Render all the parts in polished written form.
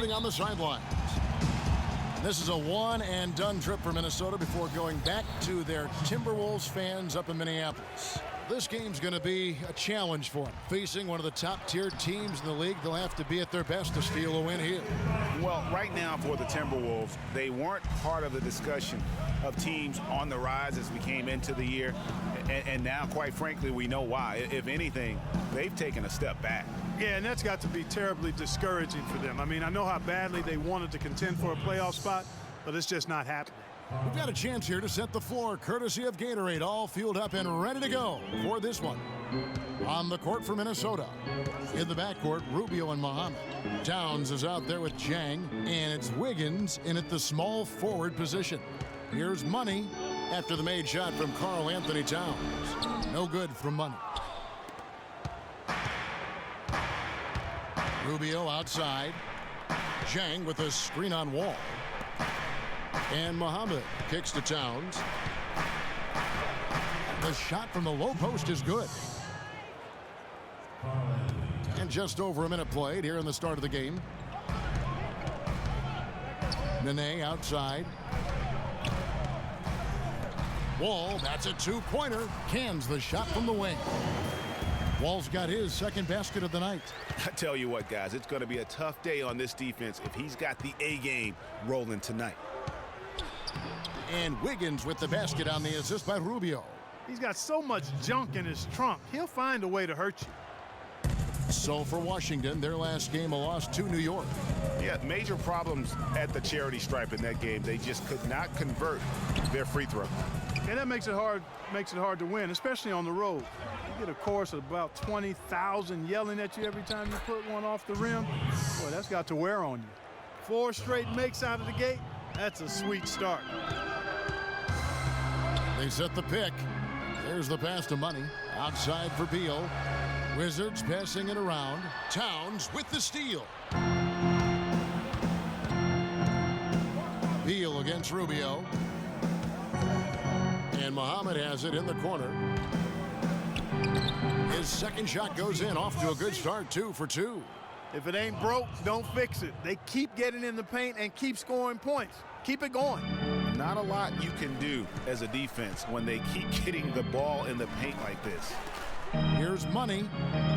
waiting on the sidelines. This is a one-and-done trip for Minnesota before going back to their Timberwolves fans up in Minneapolis. This game's going to be a challenge for them. Facing one of the top-tier teams in the league, they'll have to be at their best to steal a win here. Well, right now for the Timberwolves, they weren't part of the discussion of teams on the rise as we came into the year. And now, quite frankly, we know why. If anything, they've taken a step back. Yeah, and that's got to be terribly discouraging for them. I mean, I know how badly they wanted to contend for a playoff spot, but it's just not happening. We've got a chance here to set the floor, courtesy of Gatorade, all fueled up and ready to go for this one. On the court for Minnesota. In the backcourt, Rubio and Muhammad. Towns is out there with Jang, and it's Wiggins in at the small forward position. Here's Money after the made shot from Karl Anthony Towns. No good from Money. Rubio outside. Jang with a screen on Wall. And Muhammad kicks to Towns. The shot from the low post is good. And just over a minute played here in the start of the game. Nene outside. Wall, that's a two-pointer. Cans the shot from the wing. Wall's got his second basket of the night. I tell you what, guys, it's going to be a tough day on this defense if he's got the A game rolling tonight. And Wiggins with the basket on the assist by Rubio. He's got so much junk in his trunk. He'll find a way to hurt you. So for Washington, their last game a loss to New York. Yeah, major problems at the charity stripe in that game. They just could not convert their free throw. And that makes it hard to win, especially on the road. You get a chorus of about 20,000 yelling at you every time you put one off the rim. Boy, that's got to wear on you. 4 straight makes out of the gate. That's a sweet start. They set the pick. There's the pass to Money. Outside for Beal. Wizards passing it around. Towns with the steal. Beal against Rubio. And Muhammad has it in the corner. His second shot goes in, off to a good start, 2 for 2. If it ain't broke, don't fix it. They keep getting in the paint and keep scoring points. Keep it going. Not a lot you can do as a defense when they keep getting the ball in the paint like this. Here's Money.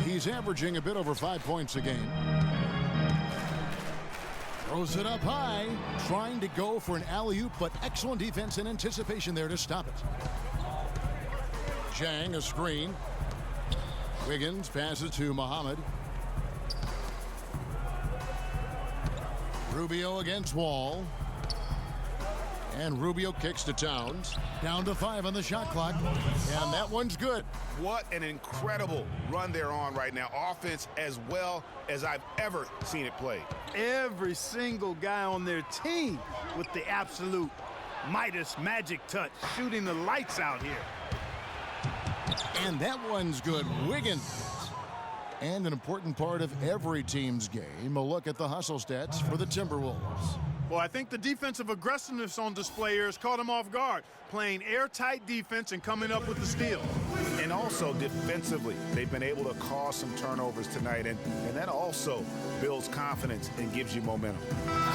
He's averaging a bit over 5 points a game. Throws it up high, trying to go for an alley-oop, but excellent defense and anticipation there to stop it. Jang, a screen. Wiggins passes to Muhammad. Rubio against Wall. And Rubio kicks to Towns. Down to 5 on the shot clock. And that one's good. What an incredible run they're on right now. Offense as well as I've ever seen it played. Every single guy on their team with the absolute Midas magic touch, shooting the lights out here. And that one's good. Wiggins. And an important part of every team's game, a look at the hustle stats for the Timberwolves. Well, I think the defensive aggressiveness on display here has caught them off guard, playing airtight defense and coming up with the steal. And also defensively, they've been able to cause some turnovers tonight, and that also builds confidence and gives you momentum.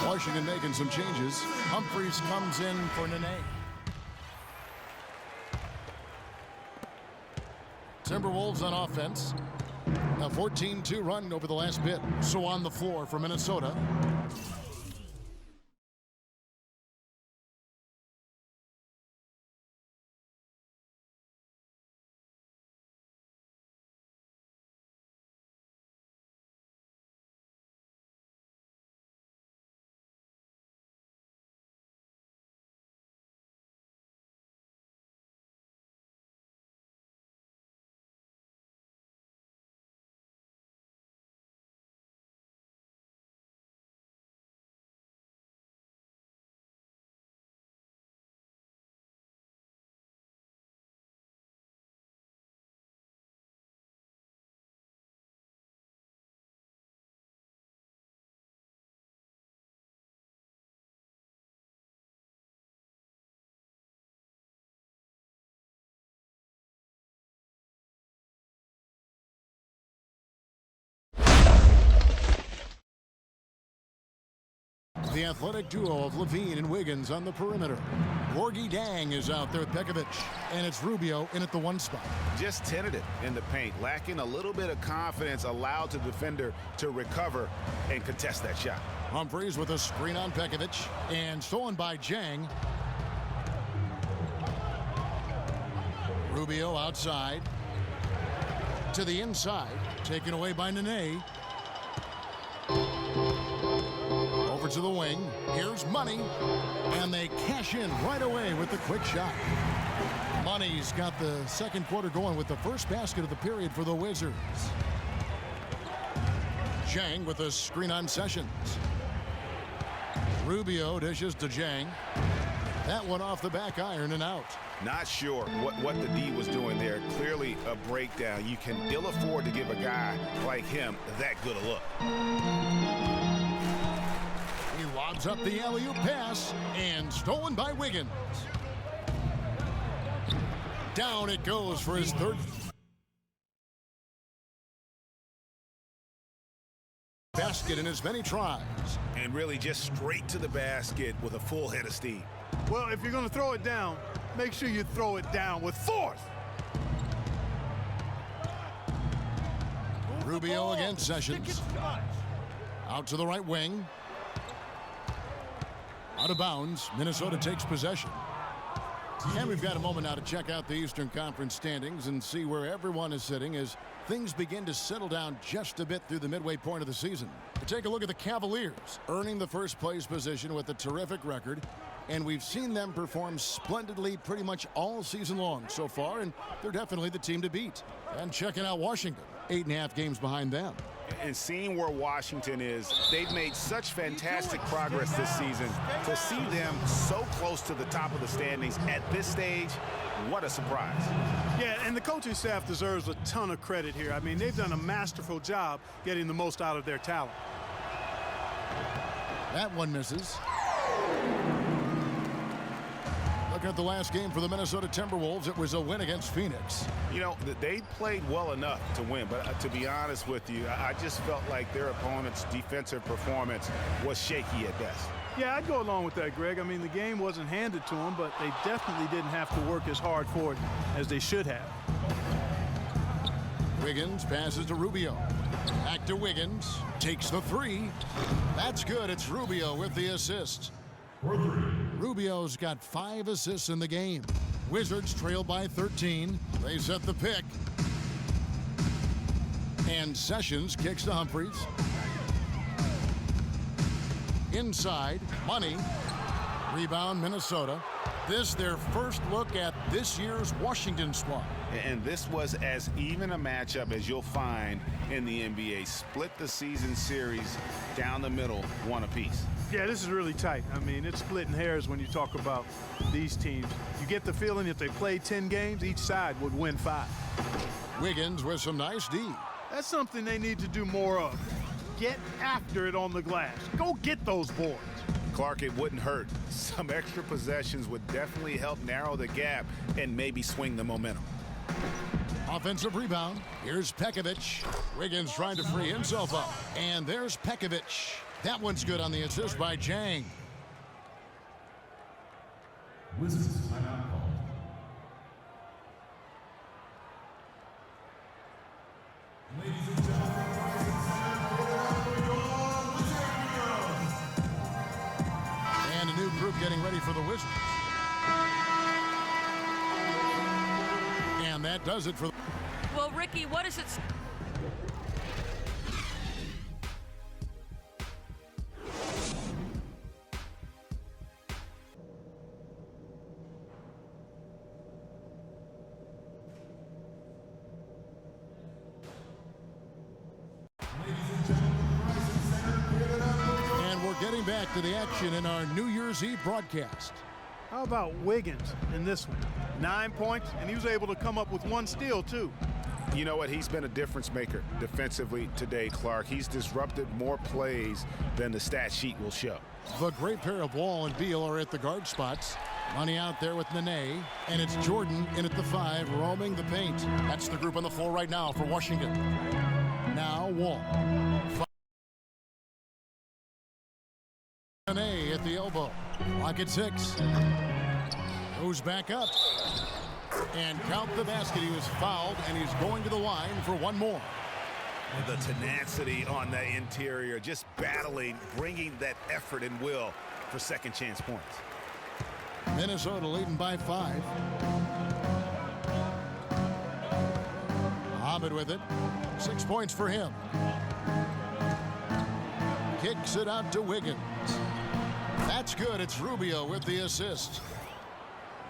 Washington making some changes. Humphries comes in for Nene. Timberwolves on offense. A 14-2 run over the last bit. So on the floor for Minnesota. The athletic duo of Levine and Wiggins on the perimeter. Gorgie Dang is out there with Pekovic, and it's Rubio in at the 1 spot. Just tentative in the paint, lacking a little bit of confidence, allowed the defender to recover and contest that shot. Humphries with a screen on Pekovic, and stolen by Jang. Rubio outside. To the inside, taken away by Nene. Over to the wing. Here's Money. And they cash in right away with the quick shot. Money's got the second quarter going with the first basket of the period for the Wizards. Jang with a screen on Sessions. Rubio dishes to Jang. That one off the back iron and out. Not sure what the D was doing there. Clearly a breakdown. You can ill afford to give a guy like him that good a look. He lobs up the alley-oop pass and stolen by Wiggins. Down it goes for his third. Basket in as many tries. And really just straight to the basket with a full head of steam. Well, if you're going to throw it down, make sure you throw it down with force. Rubio against Sessions. Out to the right wing. Out of bounds. Minnesota takes possession. And we've got a moment now to check out the Eastern Conference standings and see where everyone is sitting as things begin to settle down just a bit through the midway point of the season. Take a look at the Cavaliers, earning the first place position with a terrific record. And we've seen them perform splendidly pretty much all season long so far, and they're definitely the team to beat. And checking out Washington, 8.5 games behind them. And seeing where Washington is, they've made such fantastic progress this season. To see them so close to the top of the standings at this stage, what a surprise. Yeah, and the coaching staff deserves a ton of credit here. I mean, they've done a masterful job getting the most out of their talent. That one misses. Looking at the last game for the Minnesota Timberwolves, it was a win against Phoenix. You know, they played well enough to win, but to be honest with you, I just felt like their opponent's defensive performance was shaky at best. Yeah, I'd go along with that, Greg. I mean, the game wasn't handed to them, but they definitely didn't have to work as hard for it as they should have. Wiggins passes to Rubio. Back to Wiggins. Takes the three. That's good. It's Rubio with the assist. Rubio's got 5 assists in the game. Wizards trail by 13. They set the pick. And Sessions kicks to Humphries. Inside, Money. Rebound, Minnesota. This their first look at this year's Washington squad. And this was as even a matchup as you'll find in the NBA. Split the season series down the middle, one apiece. Yeah, this is really tight. I mean, it's splitting hairs when you talk about these teams. You get the feeling if they played 10 games, each side would win 5. Wiggins with some nice D. That's something they need to do more of. Get after it on the glass. Go get those boards. Clark, it wouldn't hurt. Some extra possessions would definitely help narrow the gap and maybe swing the momentum. Offensive rebound. Here's Pekovic. Wiggins trying to free himself up. And there's Pekovic. That one's good on the assist by Jang. Wizards timeout call. Ladies and gentlemen, And a new group getting ready for the Wizards. And that does it for. Well, Ricky, what is it? And we're getting back to the action in our New Year's Eve broadcast. How about Wiggins in this one? 9 points, and he was able to come up with 1 steal, too. You know what? He's been a difference maker defensively today, Clark. He's disrupted more plays than the stat sheet will show. The great pair of Wall and Beal are at the guard spots. Money out there with Nene, and it's Jordan in at the 5, roaming the paint. That's the group on the floor right now for Washington. Now Wall. Nene at the elbow. Clock at 6. Goes back up. And count the basket. He was fouled, and he's going to the line for one more. The tenacity on the interior, just battling, bringing that effort and will for second chance points. Minnesota leading by 5. Muhammad with it. 6 points for him. Kicks it out to Wiggins. That's good. It's Rubio with the assist.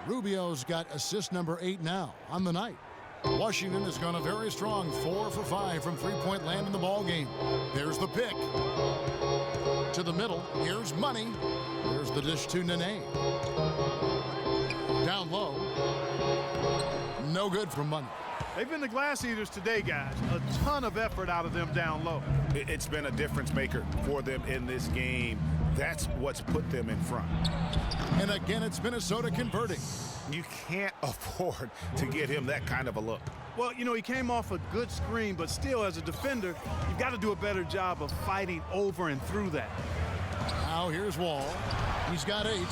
Rubio's got assist number 8 now on the night. Washington has gone a very strong 4 for 5 from three-point land in the ball game. There's the pick. To the middle. Here's Money. There's the dish to Nene. Down low. No good from Money. They've been the glass eaters today, guys. A ton of effort out of them down low. It's been a difference maker for them in this game. That's what's put them in front. And again, it's Minnesota converting. You can't afford to get him that kind of a look. Well, you know, he came off a good screen, but still, as a defender, you've got to do a better job of fighting over and through that. Now here's Wall. He's got 8. And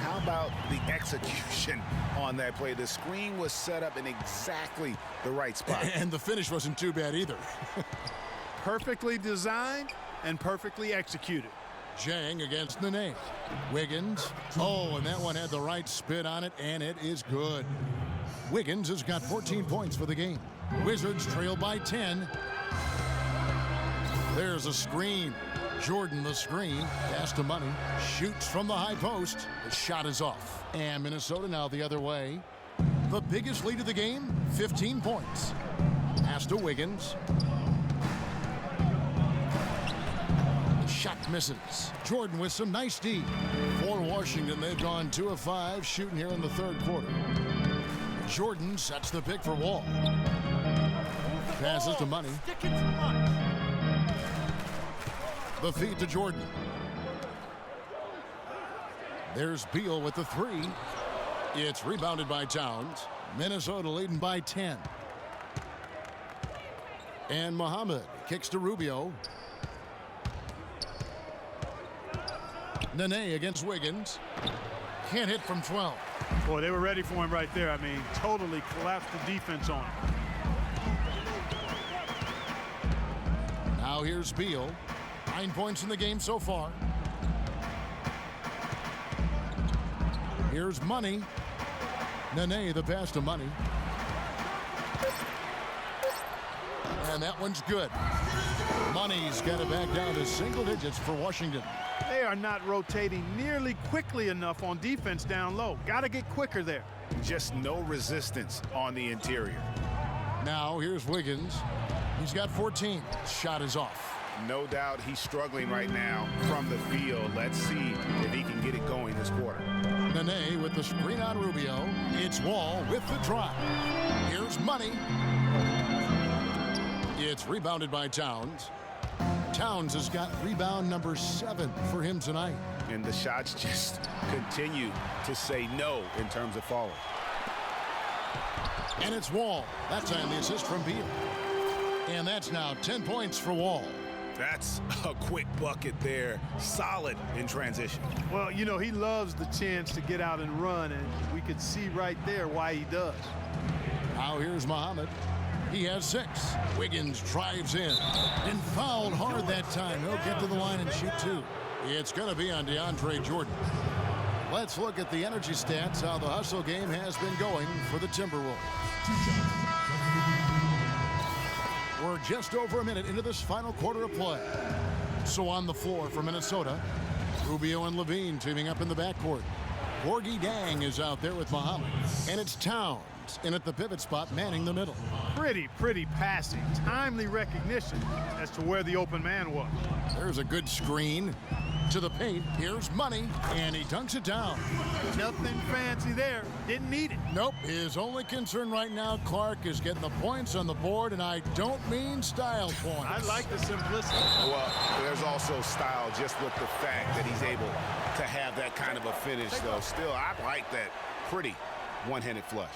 how about the execution on that play? The screen was set up in exactly the right spot. And the finish wasn't too bad either. Perfectly designed and perfectly executed. Jang against Nene. Wiggins. Oh, and that one had the right spin on it, and it is good. Wiggins has got 14 points for the game. Wizards trail by 10. There's a screen. Jordan the screen. Pass to Money. Shoots from the high post. The shot is off. And Minnesota now the other way. The biggest lead of the game, 15 points. Pass to Wiggins. Shot misses. Jordan with some nice D. For Washington, they've gone 2 of 5 shooting here in the third quarter. Jordan sets the pick for Wall. Passes to Money. The feed to Jordan. There's Beal with the 3. It's rebounded by Towns. Minnesota leading by 10. And Muhammad kicks to Rubio. Nene against Wiggins. Can't hit from 12. Boy, they were ready for him right there. I mean, totally collapsed the defense on him. Now here's Beal. 9 points in the game so far. Here's Money. Nene, the pass to Money. And that one's good. Money's got it back down to single digits for Washington. They are not rotating nearly quickly enough on defense down low. Got to get quicker there. Just no resistance on the interior. Now here's Wiggins. He's got 14. Shot is off. No doubt he's struggling right now from the field. Let's see if he can get it going this quarter. Nene with the screen on Rubio. It's Wall with the drive. Here's Money. It's rebounded by Towns. Towns has got rebound number 7 for him tonight. And the shots just continue to say no in terms of falling. And it's Wall. That time the assist from Beal. And that's now 10 points for Wall. That's a quick bucket there. Solid in transition. Well, you know, he loves the chance to get out and run, and we could see right there why he does. Now here's Muhammad. He has 6. Wiggins drives in and fouled hard that time. He'll get to the line and shoot 2. It's going to be on DeAndre Jordan. Let's look at the energy stats, how the hustle game has been going for the Timberwolves. We're just over a minute into this final quarter of play. So on the floor for Minnesota, Rubio and Levine teaming up in the backcourt. Gorgie Dang is out there with Muhammad. And it's Towns in at the pivot spot, manning the middle. Pretty passing. Timely recognition as to where the open man was. There's a good screen to the paint. Here's Money, and he dunks it down. Nothing fancy there. Didn't need it. Nope. His only concern right now, Clark, is getting the points on the board, and I don't mean style points. I like the simplicity. Well, there's also style just with the fact that he's able to have that kind of a finish, though. Still, I like that pretty one-handed flush.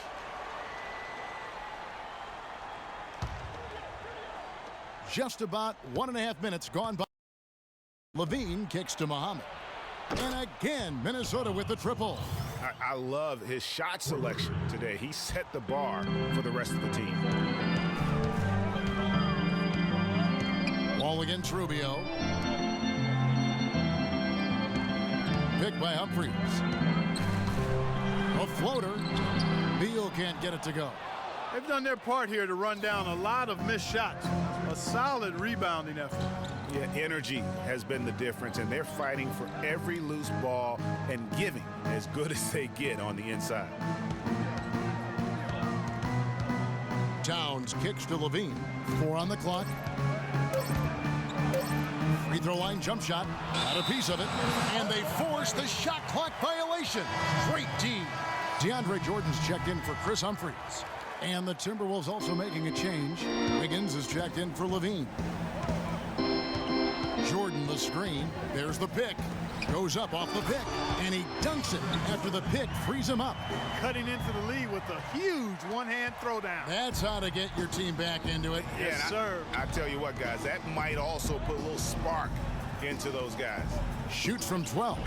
Just about 1.5 minutes gone by. Levine kicks to Muhammad. And again, Minnesota with the triple. I love his shot selection today. He set the bar for the rest of the team. Ball against Rubio. Picked by Humphries. A floater. Beal can't get it to go. They've done their part here to run down a lot of missed shots. A solid rebounding effort. Yeah, energy has been the difference, and they're fighting for every loose ball and giving as good as they get on the inside. Towns kicks to Levine. 4 on the clock. Free throw line jump shot. Got a piece of it. And they force the shot clock violation. Great D. DeAndre Jordan's checked in for Chris Humphries. And the Timberwolves also making a change. Wiggins is checked in for Levine. Jordan the screen. There's the pick. Goes up off the pick. And he dunks it after the pick frees him up. Cutting into the lead with a huge one-hand throwdown. That's how to get your team back into it. Yes, sir. I tell you what, guys, that might also put a little spark into those guys. Shoots from 12.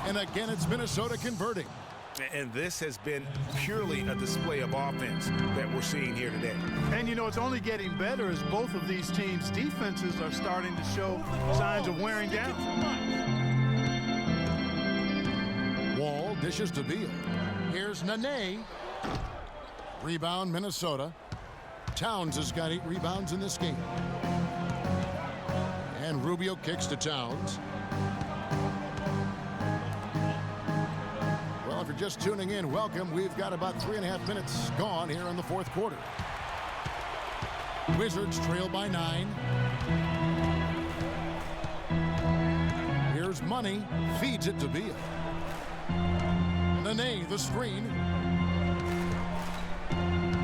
And again, it's Minnesota converting. And this has been purely a display of offense that we're seeing here today. And, you know, it's only getting better as both of these teams' defenses are starting to show signs of wearing down. Wall dishes to Beal. Here's Nene. Rebound, Minnesota. Towns has got 8 rebounds in this game. And Rubio kicks to Towns. Well, if you're just tuning in, welcome. We've got about 3.5 minutes gone here in the fourth quarter. Wizards trail by 9. Here's Money. Feeds it to Beal. Nene, the screen.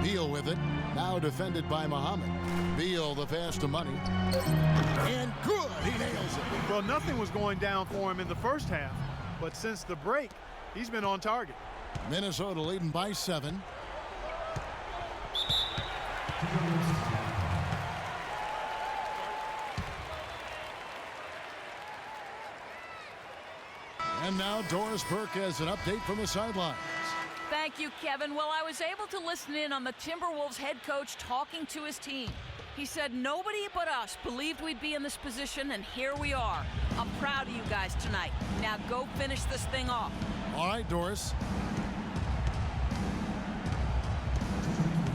Beal with it. Now defended by Muhammad. Beal, the pass to Money. And good. He nails it. Well, nothing was going down for him in the first half, but since the break, he's been on target. Minnesota leading by 7. And now Doris Burke has an update from the sidelines. Thank you, Kevin. Well, I was able to listen in on the Timberwolves head coach talking to his team. He said nobody but us believed we'd be in this position, and here we are. I'm proud of you guys tonight. Now go finish this thing off. All right, Doris.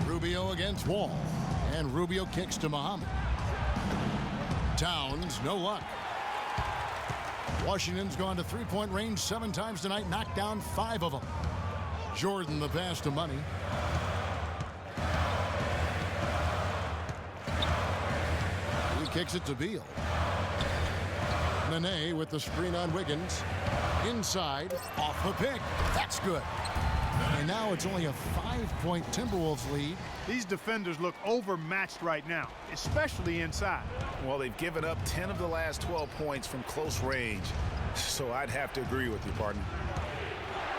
Rubio against Wall. And Rubio kicks to Muhammad. Towns, no luck. Washington's gone to three-point range 7 times tonight, knocked down 5 of them. Jordan, the pass to Money. He kicks it to Beal. Nene with the screen on Wiggins. Inside, off the pick. That's good. And now it's only a 5-point Timberwolves lead. These defenders look overmatched right now, especially inside. Well, they've given up 10 of the last 12 points from close range, so I'd have to agree with you, partner.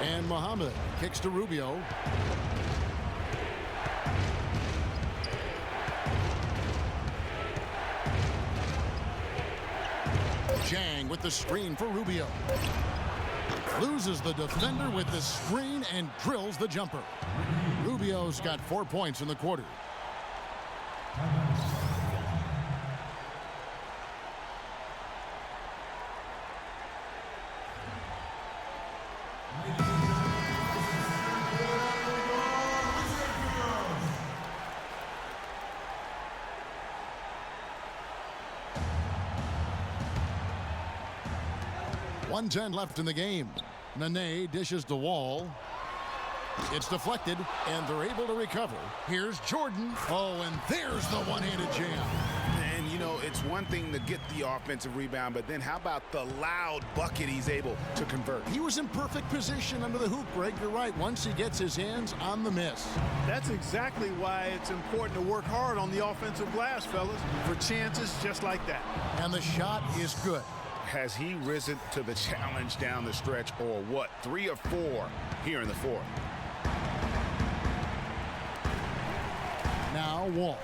And Muhammad kicks to Rubio. Jang with the screen for Rubio. Loses the defender with the screen and drills the jumper. Rubio's got 4 points in the quarter. .110 left in the game. Nene dishes to Wall. It's deflected, and they're able to recover. Here's Jordan. Oh, and there's the one-handed jam. And, you know, it's one thing to get the offensive rebound, but then how about the loud bucket he's able to convert? He was in perfect position under the hoop, Greg. You're right. Once he gets his hands on the miss. That's exactly why it's important to work hard on the offensive glass, fellas, for chances just like that. And the shot is good. Has he risen to the challenge down the stretch, or what? 3 or 4 here in the fourth. Now Wall.